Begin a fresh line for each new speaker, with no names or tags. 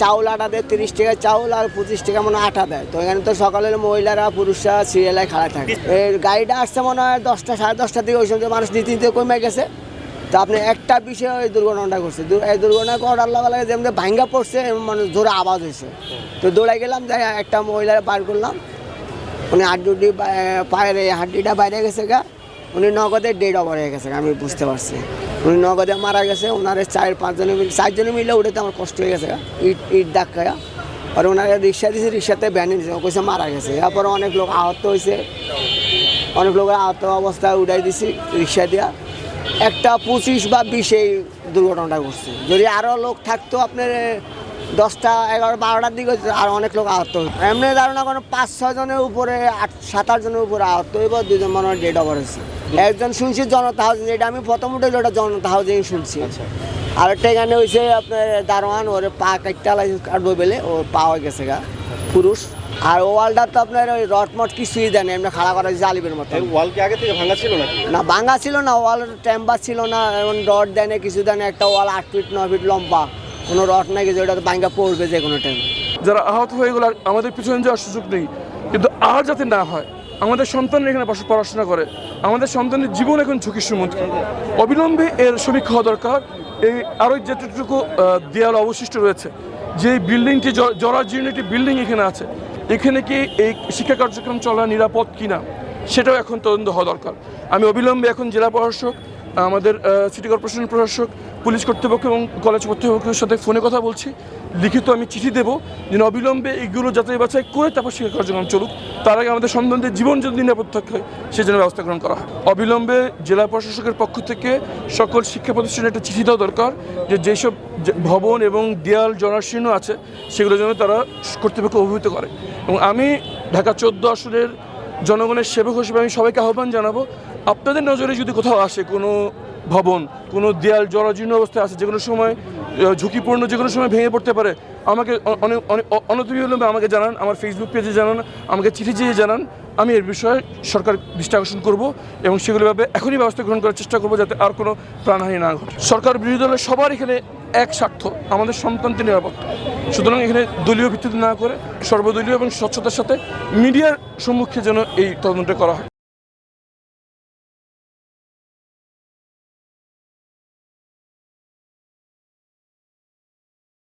চাউল আটা দেয়, 30 টাকা চাউল আর 25 টাকা মনে হয় আটা দেয়। তো এখানে তো সকালে মহিলারা পুরুষরা সিরিয়ালে খাড়া থাকে। এই গাড়িটা আসছে মনে হয় 10টা 10:30 দিকে, ওই সময় মানুষ নীতি নিতে কমে গেছে। তো আপনি একটা বিষয়ে ওই দুর্ঘটনাটা করছে, এই দুর্ঘটনা করার লাগে যেমন ভাঙ্গা পড়ছে মানুষ জোরে আওয়াজ হয়েছে। তো দৌড়াই গেলাম, যাই একটা মহিলারা বার করলাম, উনি হাড্ডি পায়ের হাড্ডিটা বাইরে গেছে গা, উনি নগদে ডেড ওভার হয়ে গেছে, আমি বুঝতে পারছি উনি নগদে মারা গেছে। ওনারে 4-5 জনে মিলে উঠেতে আমার কষ্ট হয়ে গেছে, ইট ধাক্কা। আর ওনারা রিক্সা দিয়েছে, রিক্সাতে ব্যানে দিয়েছে, কইছে মারা গেছে। এরপরে অনেক লোক আহত হয়েছে, অনেক লোকের আহত অবস্থায় উঠাই দিছি রিক্সা দিয়া। একটা 25 বা 20 এই দুর্ঘটনাটা ঘটছে। যদি আরও লোক থাকতো আপনার 10টা 11 12টার দিকে আর অনেক লোক আহত হতো। এমনি ধারণা কোনো 5-6 জনের উপরে 7-8 জনের উপরে আহত হইব, 2 জন মনে হয় ডেড ওভার হয়েছে। একজন শুনছি জনতা হাউজিং, এটা আমি প্রথম উঠে যেটা জনতা হাউজিং শুনছি। আরেকটা এখানে হয়েছে আপনার দারোয়ান, ওর পা কাটবো বেলে ওর পা হয়ে গেছে গা, পুরুষ। আর ওয়ালটা তো আপনার ওই রটমট কিছুই দেন, এমনি খাড়া করা জালিবের মতো।
ওয়াল কি আগে থেকে ভাঙা ছিল নাকি?
না, ভাঙা ছিল না, ওয়াল টেম্বার ছিল না, এমন রড দেয় না, কিছু দেয় না। একটা ওয়াল 8 ফিট 9 ফিট লম্বা, কোনো রড নাই কিছু, ওটা তো ভাঙা পড়বে যে কোনো টাইম।
যারা আহত হয়ে গেল আমাদের পিছনে যাওয়ার সুযোগ নেই, কিন্তু আর যাতে না হয়। আমাদের সন্তান এখানে পড়াশোনা করে, আমাদের সন্তানের জীবন এখন ঝুঁকির সম্মুখীন। অবিলম্বে এর সমীক্ষা হওয়া দরকার। এই আরও যেটুকু দেয়াল অবশিষ্ট রয়েছে, যে বিল্ডিংটি জরাজীর্ণ একটি বিল্ডিং এখানে আছে, এখানে কি এই শিক্ষা কার্যক্রম চলা নিরাপদ কিনা সেটাও এখন তদন্ত হওয়া দরকার। আমি অবিলম্বে এখন জেলা প্রশাসক, আমাদের সিটি কর্পোরেশন প্রশাসক, পুলিশ কর্তৃপক্ষ এবং কলেজ কর্তৃপক্ষের সাথে ফোনে কথা বলছি। লিখিত আমি চিঠি দেবো যেন অবিলম্বে এইগুলো যাচাই বাছাই করে তারপর শিক্ষা কার্যক্রম চলুক। তার আগে আমাদের সন্তানদের জীবন যদি নিরাপদ থাকে সেই জন্য ব্যবস্থা গ্রহণ করা হয়। অবিলম্বে জেলা প্রশাসকের পক্ষ থেকে সকল শিক্ষা প্রতিষ্ঠানে একটা চিঠি দেওয়া দরকার যে যেসব ভবন এবং দেয়াল জরাশীর্ণ আছে সেগুলো যেন তারা কর্তৃপক্ষ অভিভূত করে। এবং আমি ঢাকা 14 আসনের জনগণের সেবক হিসেবে আমি সবাইকে আহ্বান জানাবো, আপনাদের নজরে যদি কোথাও আসে কোনো ভবন, কোনো দেয়াল জরাজীর্ণ অবস্থায় আছে, যে কোনো সময় ঝুঁকিপূর্ণ, যে কোনো সময় ভেঙে পড়তে পারে, আমাকে অনতিবিলম্বে আমাকে জানান, আমার ফেসবুক পেজে জানান, আমাকে চিঠি দিয়ে জানান। আমি এর বিষয়ে সরকার দৃষ্টি আকর্ষণ করবো এবং সেগুলোভাবে এখনই ব্যবস্থা গ্রহণ করার চেষ্টা করবো যাতে আর কোনো প্রাণহানি না ঘটে। সরকার বিরোধী দলের সবার এখানে এক স্বার্থ, আমাদের সন্তানদের নিরাপত্তা। সুতরাং এখানে দলীয় ভিত্তিতে না করে সর্বদলীয় এবং স্বচ্ছতার সাথে মিডিয়ার সম্মুখে যেন এই তদন্তটা করা হয়।